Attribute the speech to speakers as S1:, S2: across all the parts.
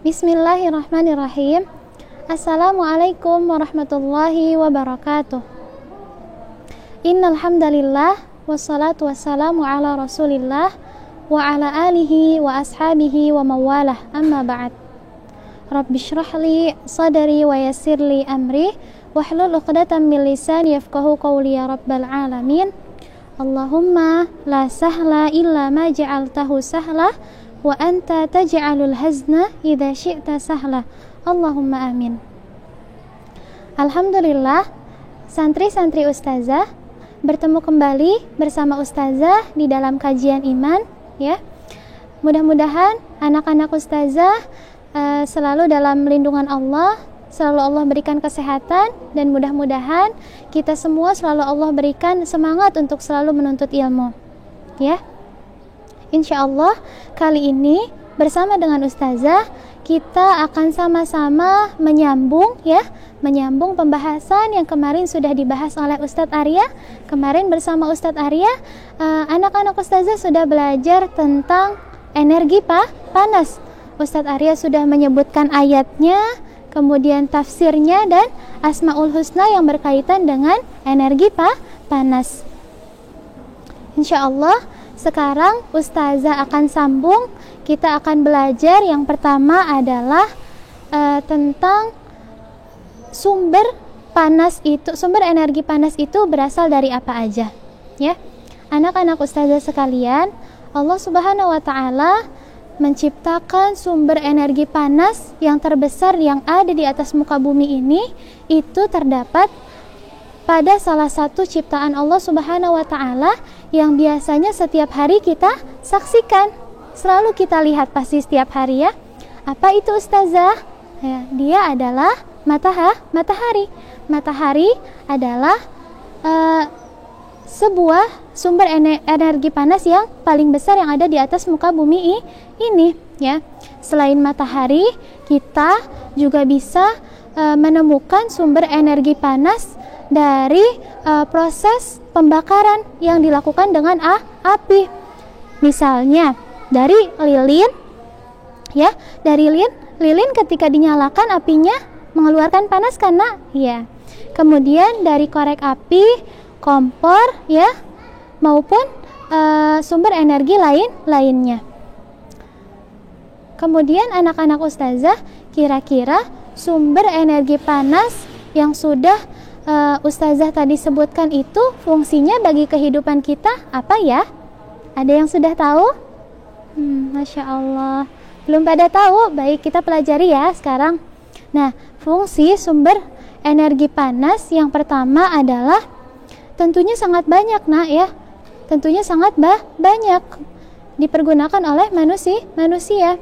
S1: Bismillahirrahmanirrahim. Assalamualaikum warahmatullahi wabarakatuh. Innal hamdalillah wassalatu wassalamu ala Rasulillah wa ala alihi wa ashabihi wa mawalah. Amma ba'd. Rabbi shrah li sadri wa yassir li amri wahlul 'uqdatam min lisani yafqahu qawli ya rabbal alamin. Allahumma la sahla illa ma ja'altahu sahla wa anta taj'alul hazna idza syi'ta sahla. Allahumma amin. Alhamdulillah, santri-santri ustazah bertemu kembali bersama ustazah di dalam kajian iman, ya. Mudah-mudahan anak-anak ustazah selalu dalam lindungan Allah, selalu Allah berikan kesehatan, dan mudah-mudahan kita semua selalu Allah berikan semangat untuk selalu menuntut ilmu, ya. Insya Allah kali ini bersama dengan ustazah kita akan sama-sama menyambung pembahasan yang kemarin sudah dibahas oleh Ustadz Arya. Kemarin bersama Ustadz Arya, anak-anak ustazah sudah belajar tentang energi panas. Ustadz Arya sudah menyebutkan ayatnya, kemudian tafsirnya, dan Asmaul Husna yang berkaitan dengan energi panas. Insya Allah sekarang ustazah akan sambung. Kita akan belajar yang pertama adalah tentang sumber energi panas itu berasal dari apa aja, ya. Anak-anak ustazah sekalian, Allah Subhanahu wa taala menciptakan sumber energi panas yang terbesar yang ada di atas muka bumi ini, itu terdapat pada salah satu ciptaan Allah Subhanahu wa taala yang biasanya setiap hari kita saksikan, selalu kita lihat pasti setiap hari, ya. Apa itu ustazah? Ya, dia adalah matahari. Matahari adalah sebuah sumber energi panas yang paling besar yang ada di atas muka bumi ini, ya. Selain matahari, kita juga bisa menemukan sumber energi panas dari proses pembakaran yang dilakukan dengan api. Misalnya dari lilin, ya. Dari lilin ketika dinyalakan apinya mengeluarkan panas karena, ya. Kemudian dari korek api, kompor, ya, maupun sumber energi lainnya. Kemudian anak-anak ustazah, kira-kira sumber energi panas yang sudah ustazah tadi sebutkan itu fungsinya bagi kehidupan kita apa, ya? Ada yang sudah tahu? Masya Allah, belum pada tahu. Baik, kita pelajari ya sekarang. Nah, fungsi sumber energi panas yang pertama adalah tentunya sangat banyak, nak, ya. Tentunya sangat banyak dipergunakan oleh manusia.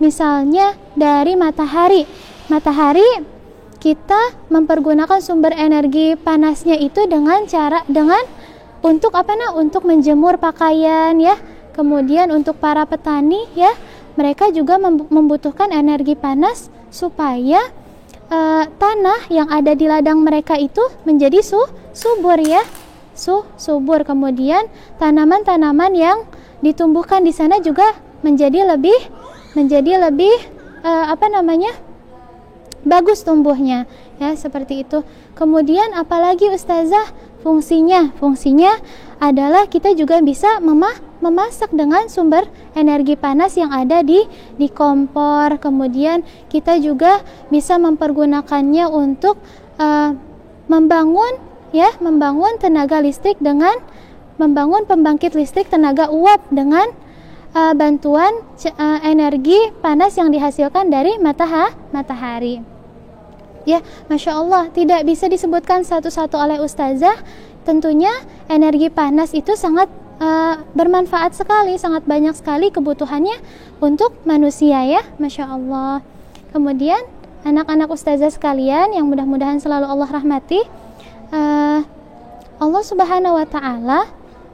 S1: Misalnya dari matahari. Matahari kita mempergunakan sumber energi panasnya itu untuk menjemur pakaian, ya. Kemudian untuk para petani, ya, mereka juga membutuhkan energi panas supaya tanah yang ada di ladang mereka itu menjadi subur, ya. Subur. Kemudian tanaman-tanaman yang ditumbuhkan di sana juga menjadi lebih bagus tumbuhnya, ya, seperti itu. Kemudian apalagi ustazah fungsinya adalah kita juga bisa memasak dengan sumber energi panas yang ada di kompor. Kemudian kita juga bisa mempergunakannya untuk membangun tenaga listrik dengan membangun pembangkit listrik tenaga uap dengan bantuan energi panas yang dihasilkan dari matahari. Ya, Masya Allah, tidak bisa disebutkan satu-satu oleh ustazah. Tentunya energi panas itu sangat bermanfaat sekali, sangat banyak sekali kebutuhannya untuk manusia, ya, Masya Allah. Kemudian anak-anak ustazah sekalian yang mudah-mudahan selalu Allah rahmati, Allah Subhanahu wa Ta'ala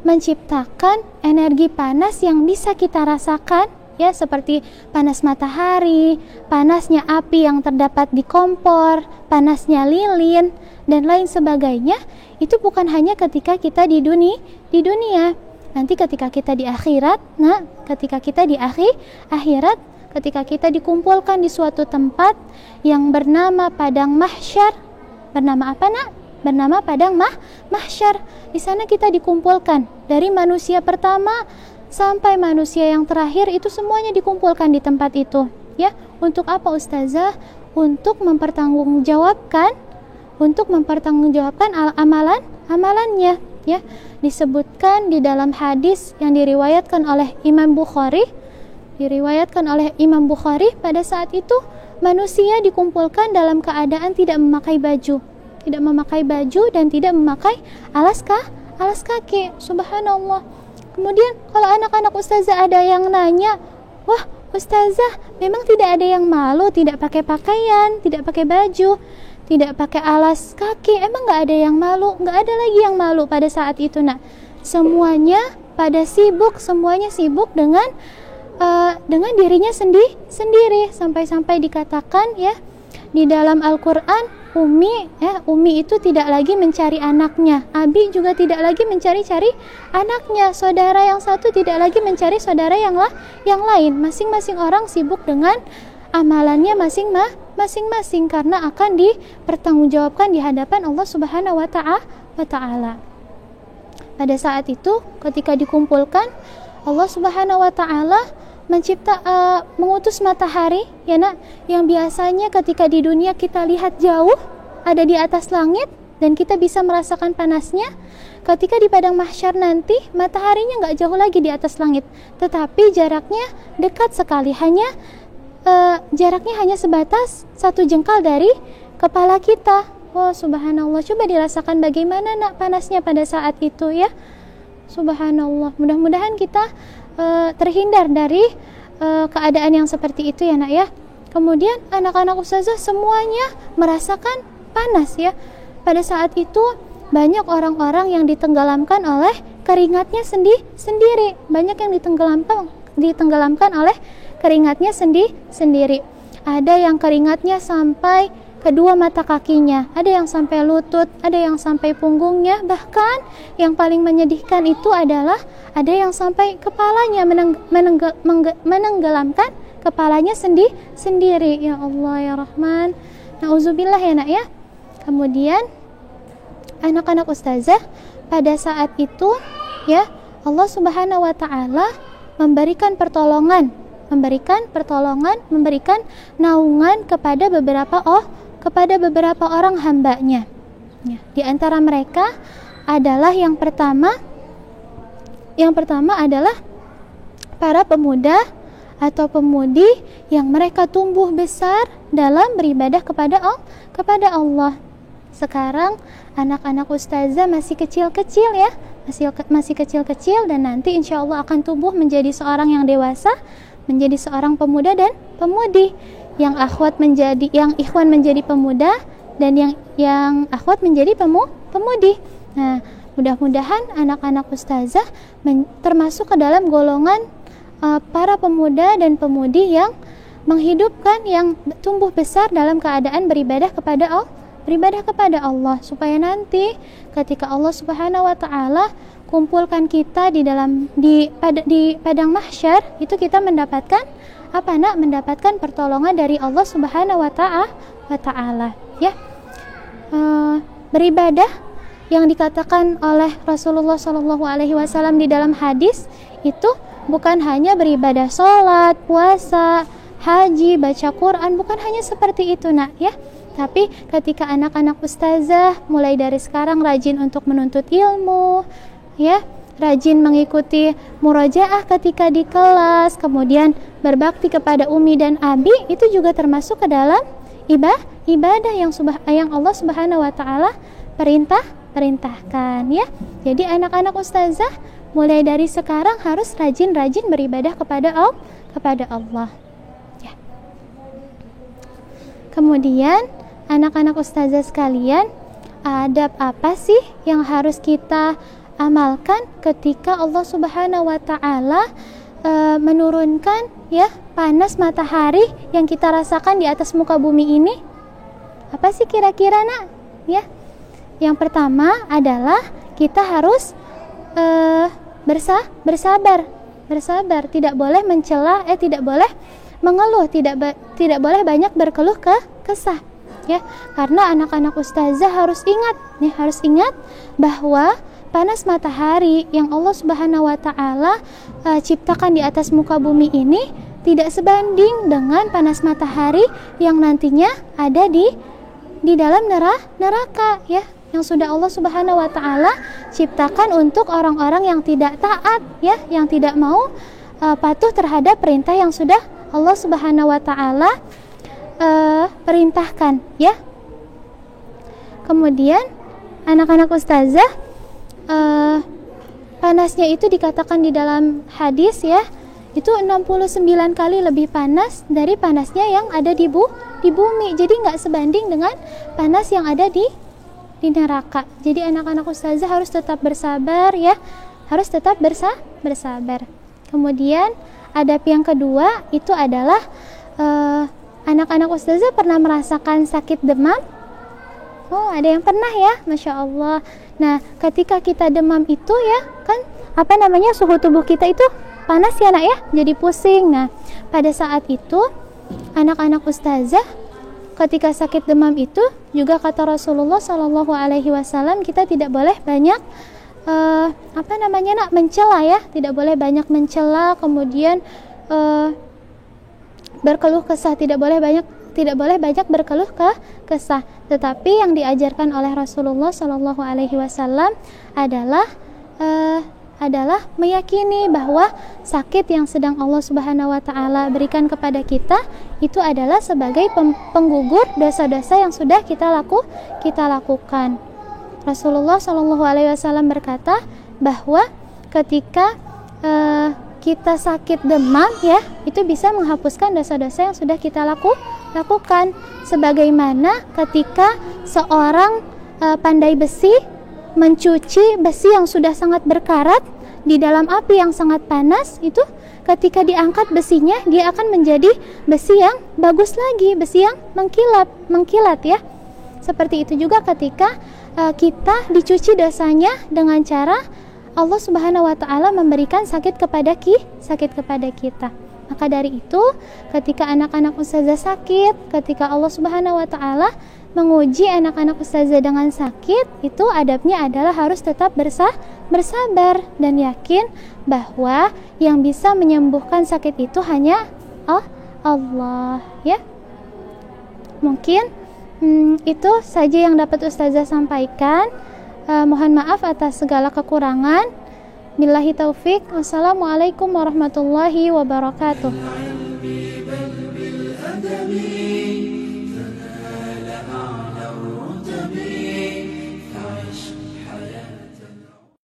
S1: menciptakan energi panas yang bisa kita rasakan, ya, seperti panas matahari, panasnya api yang terdapat di kompor, panasnya lilin dan lain sebagainya. Itu bukan hanya ketika kita di dunia. Nanti ketika kita di akhirat, ketika kita di akhirat, ketika kita dikumpulkan di suatu tempat yang bernama padang mahsyar. Bernama apa, Nak? Bernama padang mahsyar. Di sana kita dikumpulkan dari manusia pertama sampai manusia yang terakhir, itu semuanya dikumpulkan di tempat itu, ya. Untuk apa, Ustazah? Untuk mempertanggungjawabkan amalannya, ya. Disebutkan di dalam hadis yang diriwayatkan oleh Imam Bukhari pada saat itu manusia dikumpulkan dalam keadaan tidak memakai baju dan tidak memakai alas kaki. Subhanallah. Kemudian kalau anak-anak Ustazah ada yang nanya, wah Ustazah, memang tidak ada yang malu tidak pakai pakaian, tidak pakai baju, tidak pakai alas kaki, emang gak ada yang malu? Gak ada lagi yang malu pada saat itu, Nak. Semuanya sibuk dengan dirinya sendiri, sampai dikatakan, ya, di dalam Al-Quran, Umi itu tidak lagi mencari anaknya, Abi juga tidak lagi mencari-cari anaknya, saudara yang satu tidak lagi mencari saudara yang lain. Masing-masing orang sibuk dengan amalannya masing-masing karena akan dipertanggungjawabkan di hadapan Allah Subhanahu wa Ta'ala. Pada saat itu ketika dikumpulkan, Allah Subhanahu wa Ta'ala mengutus matahari, ya Nak, yang biasanya ketika di dunia kita lihat jauh, ada di atas langit dan kita bisa merasakan panasnya. Ketika di padang mahsyar nanti, mataharinya nggak jauh lagi di atas langit, tetapi jaraknya dekat sekali, jaraknya hanya sebatas 1 jengkal dari kepala kita. Wah, subhanallah. Coba dirasakan bagaimana, Nak, panasnya pada saat itu, ya. Subhanallah. Mudah-mudahan kita terhindar dari keadaan yang seperti itu, ya Nak, ya. Kemudian anak-anak Ustazah semuanya merasakan panas, ya. Pada saat itu banyak orang-orang yang ditenggelamkan oleh keringatnya sendiri. Banyak yang ditenggelamkan oleh keringatnya sendiri. Ada yang keringatnya sampai kedua mata kakinya, ada yang sampai lutut, ada yang sampai punggungnya, bahkan yang paling menyedihkan itu adalah ada yang sampai kepalanya menenggelamkan kepalanya sendiri. Ya Allah, ya Rahman. Nauzubillah, ya Nak, ya. Kemudian anak-anak Ustazah pada saat itu, ya, Allah Subhanahu wa Ta'ala memberikan pertolongan, memberikan naungan kepada beberapa orang hambanya, ya. Di antara mereka adalah yang pertama adalah para pemuda atau pemudi yang mereka tumbuh besar dalam beribadah kepada Allah. Sekarang anak-anak Ustazah masih kecil-kecil, ya, masih kecil-kecil, dan nanti insya Allah akan tumbuh menjadi seorang yang dewasa, menjadi seorang pemuda dan pemudi. Yang ikhwan menjadi pemuda dan yang akhwat menjadi pemudi. Nah, mudah-mudahan anak-anak Ustazah termasuk ke dalam golongan para pemuda dan pemudi yang menghidupkan, yang tumbuh besar dalam keadaan beribadah kepada Allah, supaya nanti ketika Allah Subhanahu wa Ta'ala kumpulkan kita di padang mahsyar, itu kita mendapatkan apa, Nak? Mendapatkan pertolongan dari Allah Subhanahu wa Ta'ala, ya. Beribadah yang dikatakan oleh Rasulullah SAW di dalam hadis itu bukan hanya beribadah sholat, puasa, haji, baca Quran, bukan hanya seperti itu, Nak, ya. Tapi ketika anak-anak Ustazah mulai dari sekarang rajin untuk menuntut ilmu, ya, rajin mengikuti murojaah ketika di kelas, kemudian berbakti kepada Umi dan Abi, itu juga termasuk ke dalam ibadah yang Allah Subhanahu wa Ta'ala perintahkan, ya. Jadi anak-anak Ustazah mulai dari sekarang harus rajin-rajin beribadah kepada Allah, ya. Kemudian anak-anak Ustazah sekalian, adab apa sih yang harus kita amalkan ketika Allah Subhanahu wa Ta'ala menurunkan ya panas matahari yang kita rasakan di atas muka bumi ini? Apa sih kira-kira nak? Ya, yang pertama adalah kita harus bersabar, tidak boleh mencela, tidak boleh mengeluh, tidak boleh banyak berkeluh kesah, ya. Karena anak-anak ustazah harus ingat bahwa panas matahari yang Allah Subhanahu wa taala ciptakan di atas muka bumi ini tidak sebanding dengan panas matahari yang nantinya ada di dalam neraka, ya, yang sudah Allah Subhanahu wa taala ciptakan untuk orang-orang yang tidak taat, ya, yang tidak mau patuh terhadap perintah yang sudah Allah Subhanahu wa taala perintahkan, ya. Kemudian anak-anak ustazah, panasnya itu dikatakan di dalam hadis, ya, itu 69 kali lebih panas dari panasnya yang ada di bumi. Jadi nggak sebanding dengan panas yang ada di neraka. Jadi anak-anak ustazah harus tetap bersabar, ya, harus tetap bersabar. Kemudian adab yang kedua itu adalah anak-anak ustazah pernah merasakan sakit demam? Oh, ada yang pernah, ya, Masya Allah. Nah, ketika kita demam itu, ya, kan suhu tubuh kita itu panas, ya nak, ya, jadi pusing. Nah, pada saat itu anak-anak ustazah ketika sakit demam itu juga kata Rasulullah Shallallahu Alaihi Wasallam, kita tidak boleh banyak mencela, ya, tidak boleh banyak mencela, kemudian berkeluh kesah, tidak boleh banyak berkeluh kesah. Tetapi yang diajarkan oleh Rasulullah Shallallahu Alaihi Wasallam adalah meyakini bahwa sakit yang sedang Allah Subhanahu wa taala berikan kepada kita itu adalah sebagai penggugur dosa-dosa yang sudah kita lakukan. Rasulullah Shallallahu Alaihi Wasallam berkata bahwa ketika kita sakit demam, ya, itu bisa menghapuskan dosa-dosa yang sudah kita lakukan. Sebagaimana ketika seorang pandai besi mencuci besi yang sudah sangat berkarat di dalam api yang sangat panas, itu ketika diangkat besinya dia akan menjadi besi yang bagus lagi, besi yang mengkilat, ya. Seperti itu juga ketika kita dicuci dosanya dengan cara Allah Subhanahu wa taala memberikan sakit kepada kita. Maka dari itu, ketika anak-anak ustazah sakit, ketika Allah Subhanahu wa taala menguji anak-anak ustazah dengan sakit, itu adabnya adalah harus tetap bersabar dan yakin bahwa yang bisa menyembuhkan sakit itu hanya Allah, ya. Mungkin itu saja yang dapat ustazah sampaikan. Mohon maaf atas segala kekurangan. Billahi taufik. Wassalamualaikum warahmatullahi wabarakatuh.